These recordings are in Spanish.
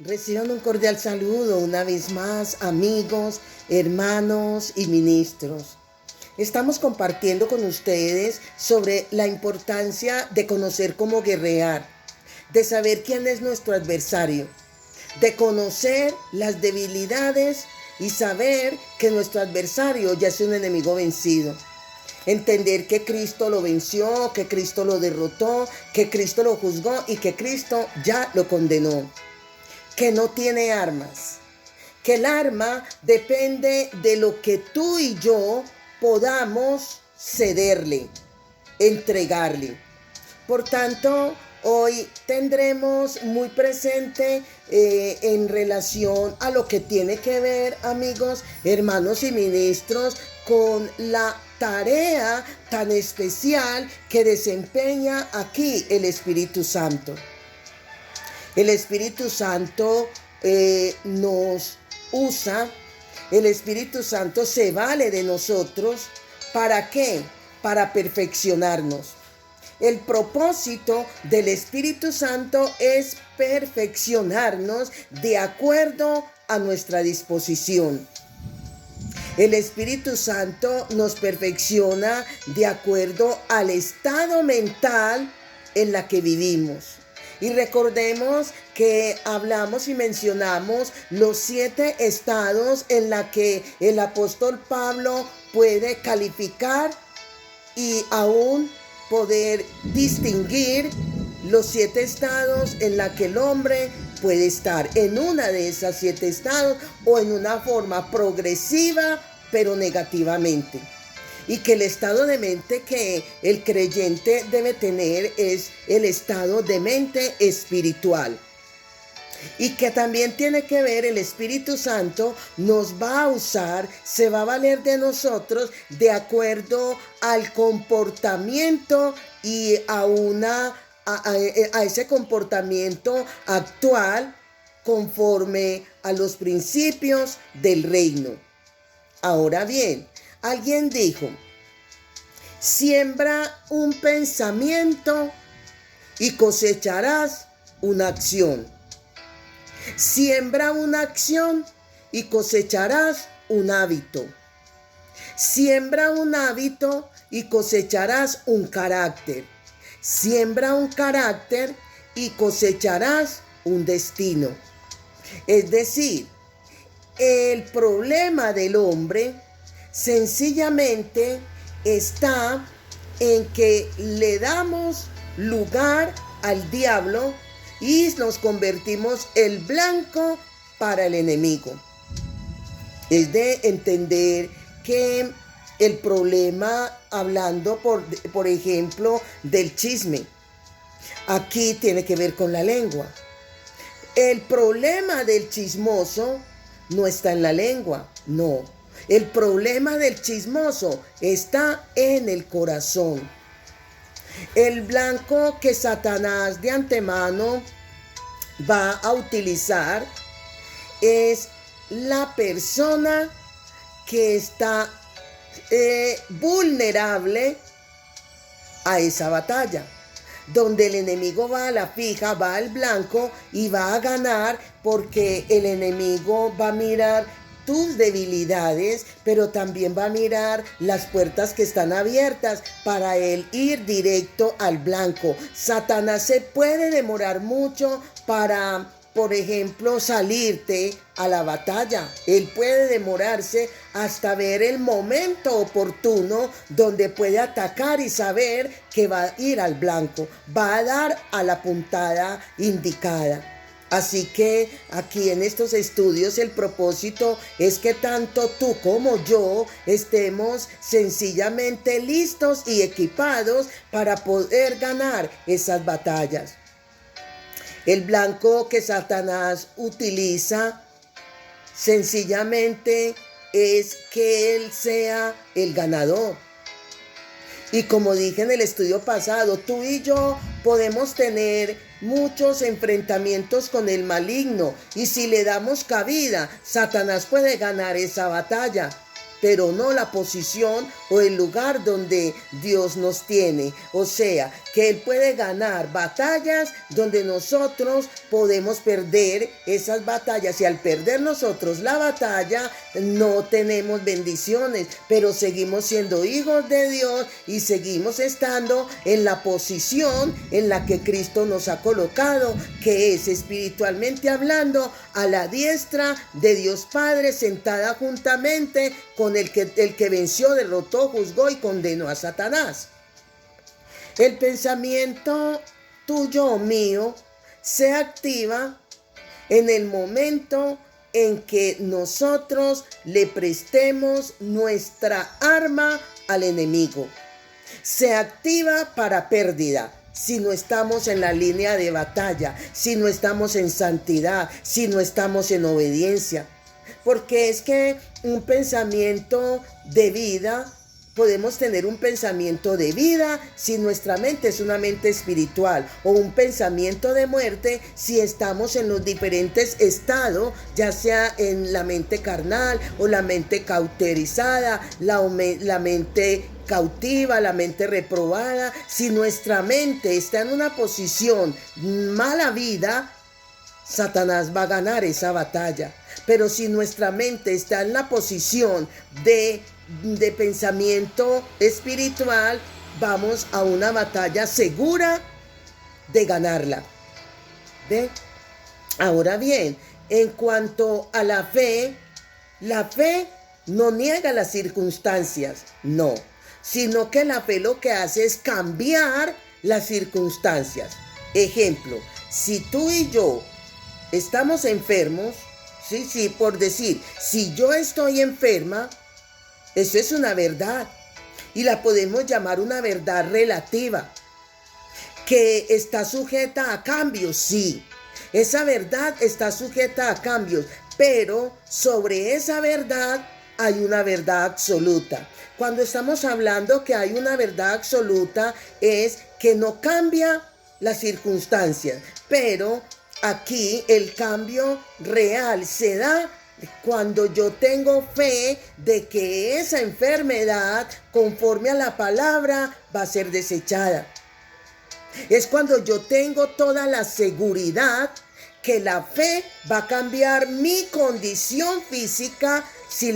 Reciban un cordial saludo una vez más, amigos, hermanos y ministros. Estamos compartiendo con ustedes sobre la importancia de conocer cómo guerrear, de saber quién es nuestro adversario, de conocer las debilidades y saber que nuestro adversario ya es un enemigo vencido. Entender que Cristo lo venció, que Cristo lo derrotó, que Cristo lo juzgó y que Cristo ya lo condenó. Que no tiene armas, que el arma depende de lo que tú y yo podamos cederle, entregarle. Por tanto, hoy tendremos muy presente en relación a lo que tiene que ver, amigos, hermanos y ministros, con la tarea tan especial que desempeña aquí el Espíritu Santo. El Espíritu Santo nos usa, el Espíritu Santo se vale de nosotros. ¿Para qué? Para perfeccionarnos. El propósito del Espíritu Santo es perfeccionarnos de acuerdo a nuestra disposición. El Espíritu Santo nos perfecciona de acuerdo al estado mental en la que vivimos. Y recordemos que hablamos y mencionamos los 7 estados en la que el apóstol Pablo puede calificar y aún poder distinguir los 7 estados en la que el hombre puede estar en una de esas 7 estados o en una forma progresiva pero negativamente. Y que el estado de mente que el creyente debe tener es el estado de mente espiritual. Y que también tiene que ver, el Espíritu Santo nos va a usar, se va a valer de nosotros de acuerdo al comportamiento y a ese comportamiento actual conforme a los principios del reino. Ahora bien, alguien dijo, siembra un pensamiento y cosecharás una acción. Siembra una acción y cosecharás un hábito. Siembra un hábito y cosecharás un carácter. Siembra un carácter y cosecharás un destino. Es decir, el problema del hombre sencillamente está en que le damos lugar al diablo y nos convertimos el blanco para el enemigo. Es de entender que el problema, hablando por ejemplo del chisme, aquí tiene que ver con la lengua. El problema del chismoso no está en la lengua, no. El problema del chismoso está en el corazón. El blanco que Satanás de antemano va a utilizar es la persona que está vulnerable a esa batalla, donde el enemigo va a la fija, va al blanco y va a ganar, porque el enemigo va a mirar tus debilidades, pero también va a mirar las puertas que están abiertas para él ir directo al blanco. Satanás se puede demorar mucho para, por ejemplo, salirte a la batalla. Él puede demorarse hasta ver el momento oportuno donde puede atacar y saber que va a ir al blanco, va a dar a la puntada indicada. Así que aquí en estos estudios el propósito es que tanto tú como yo estemos sencillamente listos y equipados para poder ganar esas batallas. El blanco que Satanás utiliza sencillamente es que él sea el ganador. Y como dije en el estudio pasado, tú y yo podemos tener muchos enfrentamientos con el maligno. Y si le damos cabida, Satanás puede ganar esa batalla, pero no la posición o el lugar donde Dios nos tiene. O sea, que Él puede ganar batallas donde nosotros podemos perder esas batallas, y al perder nosotros la batalla no tenemos bendiciones, pero seguimos siendo hijos de Dios y seguimos estando en la posición en la que Cristo nos ha colocado, que es espiritualmente hablando a la diestra de Dios Padre, sentada juntamente con el que venció, derrotó, juzgó y condenó a Satanás. El pensamiento tuyo o mío se activa en el momento en que nosotros le prestemos nuestra arma al enemigo. Se activa para pérdida si no estamos en la línea de batalla, si no estamos en santidad, si no estamos en obediencia. Porque es que un pensamiento de vida, podemos tener un pensamiento de vida si nuestra mente es una mente espiritual, o un pensamiento de muerte si estamos en los diferentes estados, ya sea en la mente carnal o la mente cauterizada, la mente cautiva, la mente reprobada. Si nuestra mente está en una posición mala vida, Satanás va a ganar esa batalla. Pero si nuestra mente está en la posición de pensamiento espiritual, vamos a una batalla segura de ganarla. ¿Ve? Ahora bien, en cuanto a la fe no niega las circunstancias, no, sino que la fe lo que hace es cambiar las circunstancias. Ejemplo, si tú y yo estamos enfermos, sí, por decir, si yo estoy enferma, eso es una verdad y la podemos llamar una verdad relativa, que está sujeta a cambios, sí, esa verdad está sujeta a cambios, pero sobre esa verdad hay una verdad absoluta. Cuando estamos hablando que hay una verdad absoluta, es que no cambia las circunstancias, pero aquí el cambio real se da cuando yo tengo fe de que esa enfermedad, conforme a la palabra, va a ser desechada. Es cuando yo tengo toda la seguridad que la fe va a cambiar mi condición física si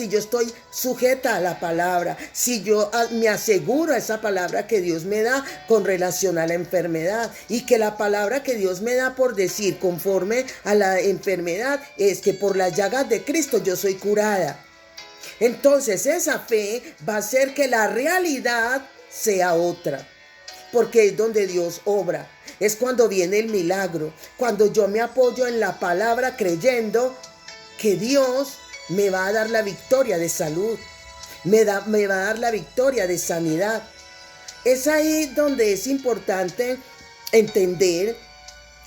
yo estoy sujeta a la palabra, si yo me aseguro a esa palabra que Dios me da con relación a la enfermedad, y que la palabra que Dios me da por decir conforme a la enfermedad es que por las llagas de Cristo yo soy curada. Entonces esa fe va a hacer que la realidad sea otra, porque es donde Dios obra. Es cuando viene el milagro, cuando yo me apoyo en la palabra creyendo que Dios me va a dar la victoria de salud, me va a dar la victoria de sanidad. Es ahí donde es importante entender,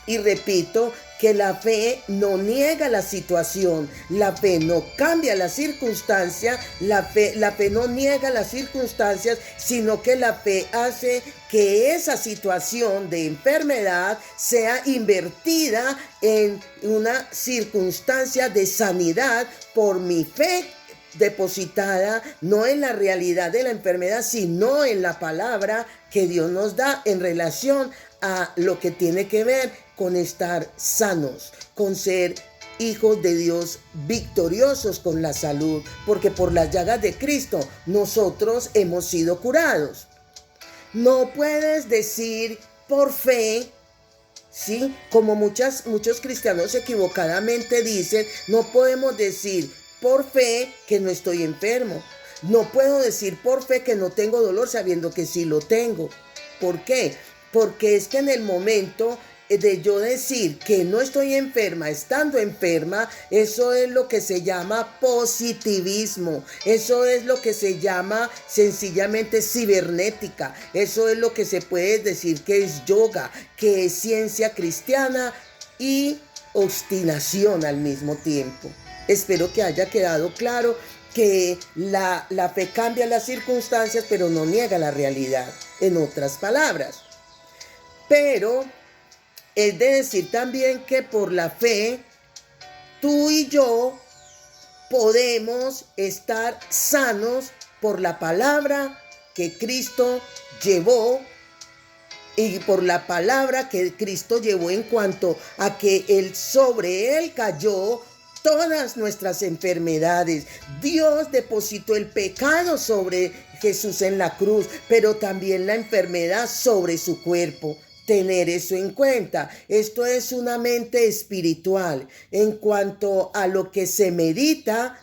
y repito, que la fe no niega la situación, la fe no cambia la circunstancia, la fe no niega las circunstancias, sino que la fe hace que esa situación de enfermedad sea invertida en una circunstancia de sanidad por mi fe depositada no en la realidad de la enfermedad, sino en la palabra que Dios nos da en relación a lo que tiene que ver con estar sanos, con ser hijos de Dios victoriosos con la salud, porque por las llagas de Cristo nosotros hemos sido curados. No puedes decir por fe, ¿sí? Como muchos cristianos equivocadamente dicen, no podemos decir por fe que no estoy enfermo. No puedo decir por fe que no tengo dolor sabiendo que sí lo tengo. ¿Por qué? Porque es que en el momento de yo decir que no estoy enferma, estando enferma, eso es lo que se llama positivismo, eso es lo que se llama sencillamente cibernética, eso es lo que se puede decir que es yoga, que es ciencia cristiana y obstinación al mismo tiempo. Espero que haya quedado claro que la fe cambia las circunstancias, pero no niega la realidad, en otras palabras. Pero es de decir también que por la fe, tú y yo podemos estar sanos por la palabra que Cristo llevó y por la palabra que Cristo llevó en cuanto a que sobre él cayó todas nuestras enfermedades. Dios depositó el pecado sobre Jesús en la cruz, pero también la enfermedad sobre su cuerpo. Tener eso en cuenta. Esto es una mente espiritual en cuanto a lo que se medita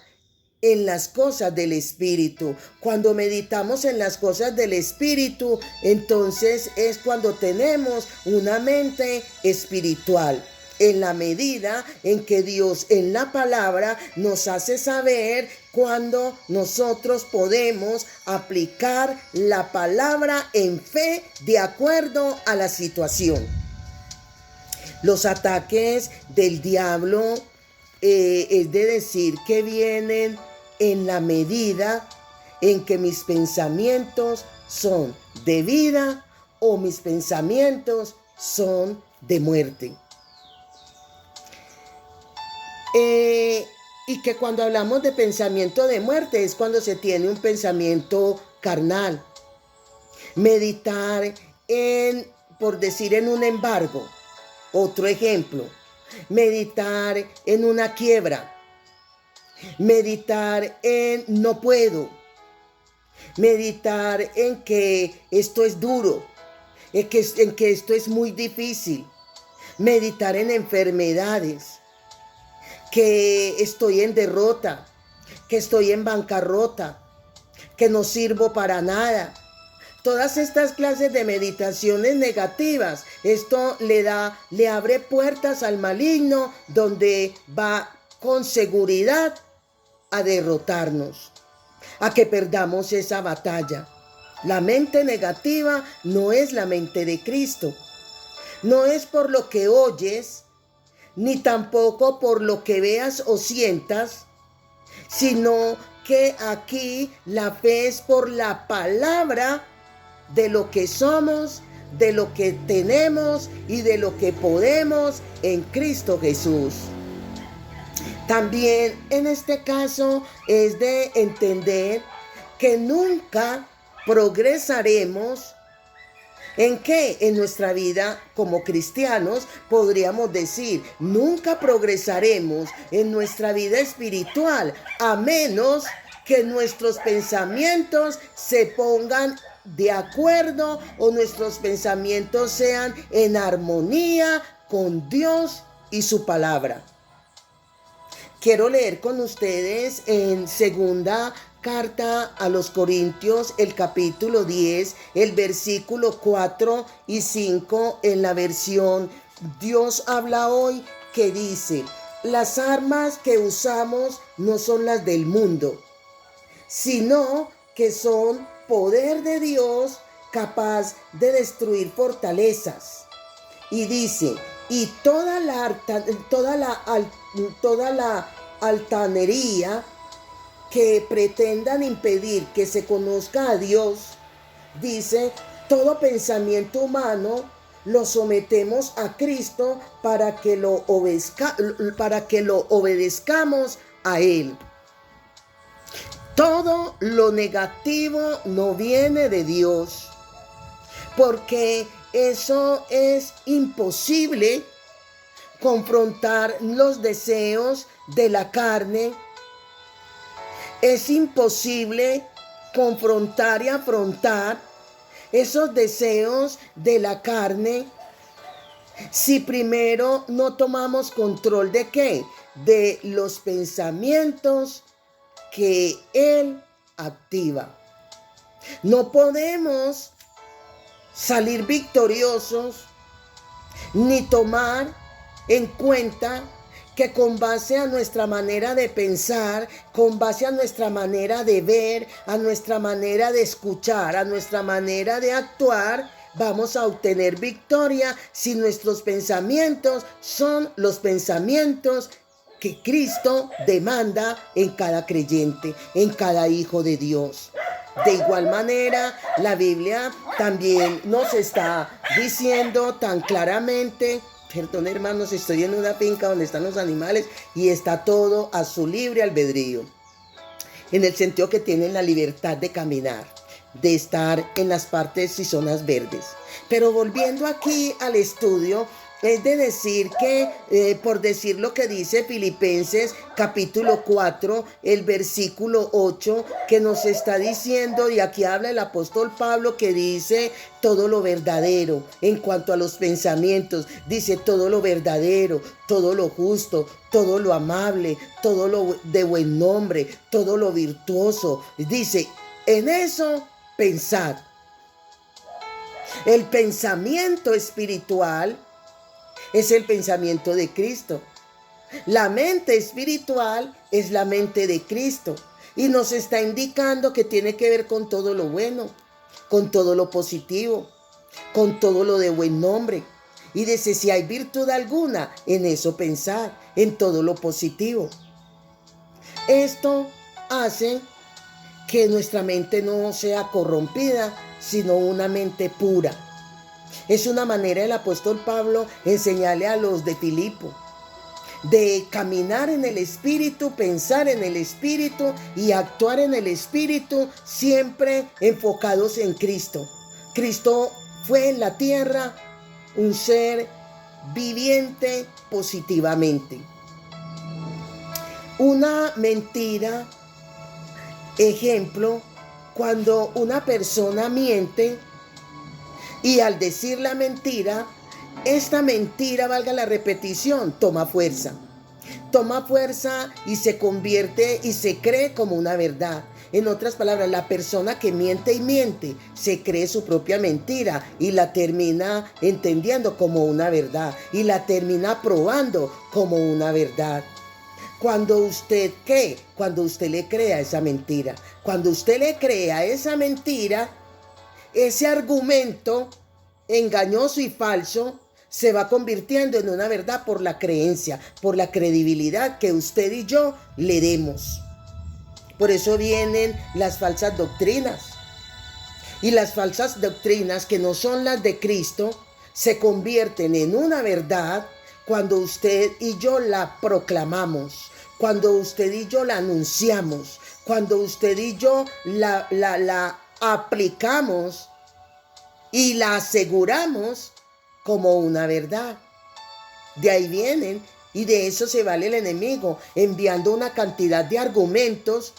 en las cosas del Espíritu. Cuando meditamos en las cosas del Espíritu, entonces es cuando tenemos una mente espiritual. En la medida en que Dios en la palabra nos hace saber cuando nosotros podemos aplicar la palabra en fe de acuerdo a la situación. Los ataques del diablo es de decir que vienen en la medida en que mis pensamientos son de vida o mis pensamientos son de muerte. Y que cuando hablamos de pensamiento de muerte es cuando se tiene un pensamiento carnal. Meditar por decir, en un embargo. Otro ejemplo. Meditar en una quiebra. Meditar en no puedo. Meditar en que esto es duro. En que esto es muy difícil. Meditar en enfermedades. Que estoy en derrota, que estoy en bancarrota, que no sirvo para nada. Todas estas clases de meditaciones negativas, esto le abre puertas al maligno, donde va con seguridad a derrotarnos, a que perdamos esa batalla. La mente negativa no es la mente de Cristo. No es por lo que oyes, ni tampoco por lo que veas o sientas, sino que aquí la fe es por la palabra de lo que somos, de lo que tenemos y de lo que podemos en Cristo Jesús. También en este caso es de entender que nunca progresaremos. ¿En qué? En nuestra vida como cristianos podríamos decir, nunca progresaremos en nuestra vida espiritual a menos que nuestros pensamientos se pongan de acuerdo o nuestros pensamientos sean en armonía con Dios y su palabra. Quiero leer con ustedes en segunda carta a los Corintios, el capítulo 10, el versículo 4 y 5 en la versión Dios habla hoy, que dice: las armas que usamos no son las del mundo, sino que son poder de Dios capaz de destruir fortalezas. Y dice: y toda la altanería que pretendan impedir que se conozca a Dios, dice, todo pensamiento humano lo sometemos a Cristo para que lo obedezcamos a Él. Todo lo negativo no viene de Dios, porque eso es imposible. Confrontar los deseos de la carne. Es imposible confrontar y afrontar esos deseos de la carne si primero no tomamos control de ¿qué? De los pensamientos que Él activa. No podemos salir victoriosos ni tomar en cuenta que con base a nuestra manera de pensar, con base a nuestra manera de ver, a nuestra manera de escuchar, a nuestra manera de actuar, vamos a obtener victoria si nuestros pensamientos son los pensamientos que Cristo demanda en cada creyente, en cada hijo de Dios. De igual manera, la Biblia también nos está diciendo tan claramente. Perdón, hermanos, estoy en una finca donde están los animales y está todo a su libre albedrío, en el sentido que tienen la libertad de caminar. de estar en las partes y zonas verdes. Pero volviendo aquí al estudio, es de decir que, por decir lo que dice Filipenses capítulo 4, el versículo 8, que nos está diciendo, y aquí habla el apóstol Pablo, que dice todo lo verdadero en cuanto a los pensamientos, dice todo lo verdadero, todo lo justo, todo lo amable, todo lo de buen nombre, todo lo virtuoso, dice, en eso pensad. El pensamiento espiritual es el pensamiento de Cristo. La mente espiritual es la mente de Cristo. Y nos está indicando que tiene que ver con todo lo bueno, con todo lo positivo, con todo lo de buen nombre. Y dice, si hay virtud alguna, en eso pensar, en todo lo positivo. Esto hace que nuestra mente no sea corrompida, sino una mente pura. Es una manera del apóstol Pablo enseñarle a los de Filipo de caminar en el Espíritu, pensar en el Espíritu y actuar en el Espíritu, siempre enfocados en Cristo. Cristo fue en la tierra un ser viviente positivamente. Una mentira, ejemplo, cuando una persona miente, y al decir la mentira, esta mentira, valga la repetición, toma fuerza. Toma fuerza y se convierte y se cree como una verdad. En otras palabras, la persona que miente y miente se cree su propia mentira y la termina entendiendo como una verdad y la termina probando como una verdad. Cuando usted, ¿qué? Cuando usted le crea esa mentira. Cuando usted le crea esa mentira, ese argumento engañoso y falso se va convirtiendo en una verdad por la creencia, por la credibilidad que usted y yo le demos. Por eso vienen las falsas doctrinas. Y las falsas doctrinas, que no son las de Cristo, se convierten en una verdad cuando usted y yo la proclamamos, cuando usted y yo la anunciamos, cuando usted y yo la aplicamos y la aseguramos como una verdad. De ahí vienen, y de eso se vale el enemigo, enviando una cantidad de argumentos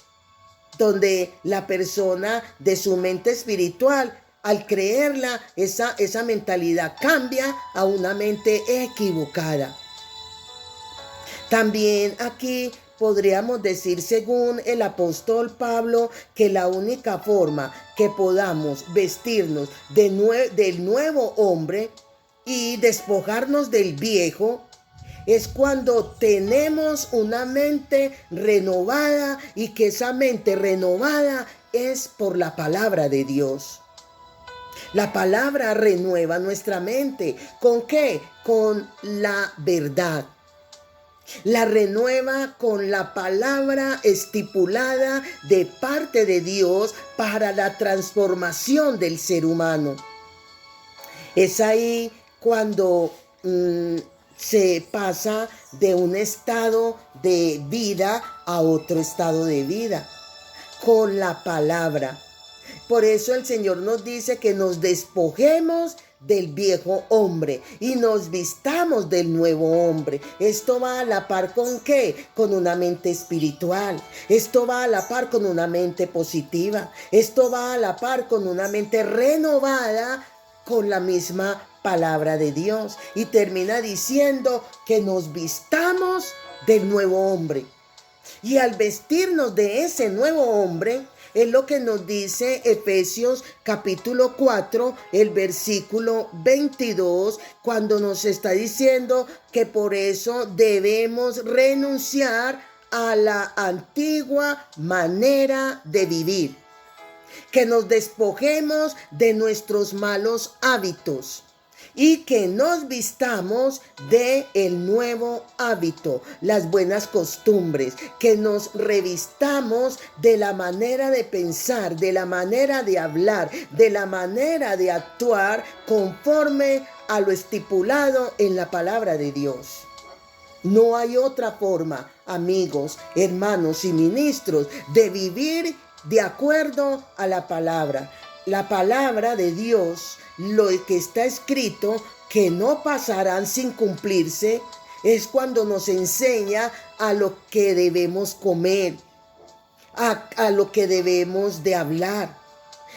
donde la persona de su mente espiritual, al creerla, esa mentalidad cambia a una mente equivocada. También aquí podríamos decir, según el apóstol Pablo, que la única forma que podamos vestirnos del nuevo hombre y despojarnos del viejo es cuando tenemos una mente renovada, y que esa mente renovada es por la palabra de Dios. La palabra renueva nuestra mente. ¿Con qué? Con la verdad. La renueva con la palabra estipulada de parte de Dios para la transformación del ser humano. Es ahí cuando se pasa de un estado de vida a otro estado de vida, con la palabra. Por eso el Señor nos dice que nos despojemos del viejo hombre y nos vistamos del nuevo hombre. Esto va a la par ¿con qué? Con una mente espiritual. Esto va a la par con una mente positiva. Esto va a la par con una mente renovada con la misma palabra de Dios. Y termina diciendo que nos vistamos del nuevo hombre. Y al vestirnos de ese nuevo hombre, es lo que nos dice Efesios capítulo 4, el versículo 22, cuando nos está diciendo que por eso debemos renunciar a la antigua manera de vivir. Que nos despojemos de nuestros malos hábitos y que nos vistamos de el nuevo hábito, las buenas costumbres, que nos revistamos de la manera de pensar, de la manera de hablar, de la manera de actuar conforme a lo estipulado en la palabra de Dios. No hay otra forma, amigos, hermanos y ministros, de vivir de acuerdo a la palabra. la palabra de Dios, lo que está escrito, que no pasarán sin cumplirse, es cuando nos enseña a lo que debemos comer, a lo que debemos de hablar.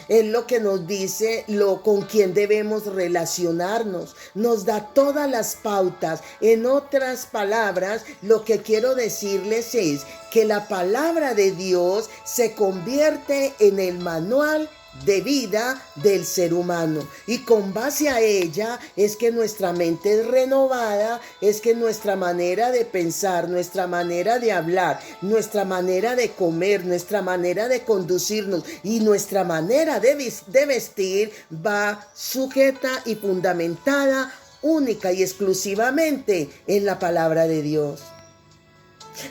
Es lo que nos dice con quién debemos relacionarnos. Nos da todas las pautas. En otras palabras, lo que quiero decirles es que la palabra de Dios se convierte en el manual de vida del ser humano, y con base a ella es que nuestra mente es renovada, es que nuestra manera de pensar, nuestra manera de hablar, nuestra manera de comer, nuestra manera de conducirnos y nuestra manera de vestir va sujeta y fundamentada única y exclusivamente en la palabra de Dios.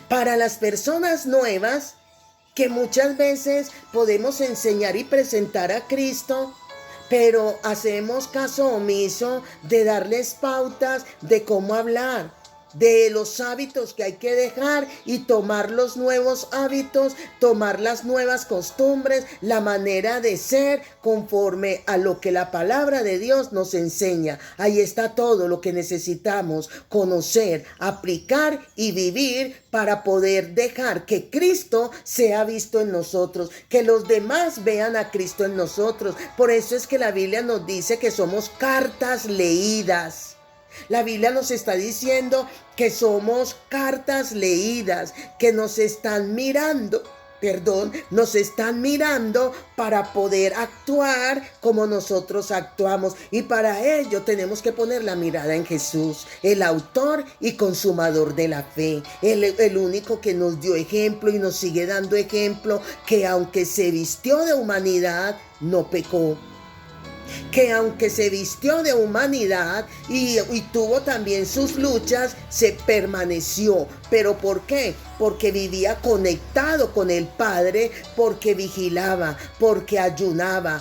Para las personas nuevas, que muchas veces podemos enseñar y presentar a Cristo, pero hacemos caso omiso de darles pautas de cómo hablar, de los hábitos que hay que dejar y tomar los nuevos hábitos, tomar las nuevas costumbres, la manera de ser conforme a lo que la palabra de Dios nos enseña. Ahí está todo lo que necesitamos conocer, aplicar y vivir para poder dejar que Cristo sea visto en nosotros, que los demás vean a Cristo en nosotros. Por eso es que la Biblia nos dice que somos cartas leídas. La Biblia nos está diciendo que somos cartas leídas, que nos están mirando para poder actuar como nosotros actuamos. Y para ello tenemos que poner la mirada en Jesús, el autor y consumador de la fe, el único que nos dio ejemplo y nos sigue dando ejemplo, que aunque se vistió de humanidad, no pecó. Que aunque se vistió de humanidad y tuvo también sus luchas, se permaneció. ¿Pero por qué? Porque vivía conectado con el Padre, porque vigilaba, porque ayunó,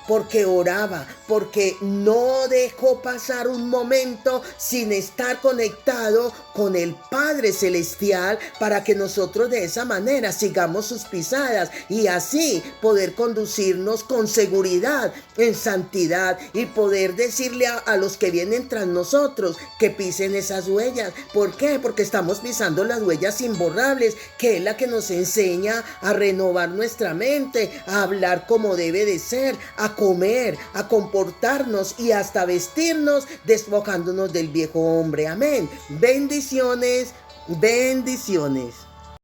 porque oraba, porque no dejó pasar un momento sin estar conectado con el Padre Celestial, para que nosotros de esa manera sigamos sus pisadas y así poder conducirnos con seguridad en santidad y poder decirle a los que vienen tras nosotros que pisen esas huellas. ¿Por qué? Porque estamos pisando las huellas imborrables, que es la que nos enseña a renovar nuestra mente, a hablar como debe de ser, a comer, a comportarnos y hasta vestirnos, despojándonos del viejo hombre. Amén. Bendiciones, bendiciones.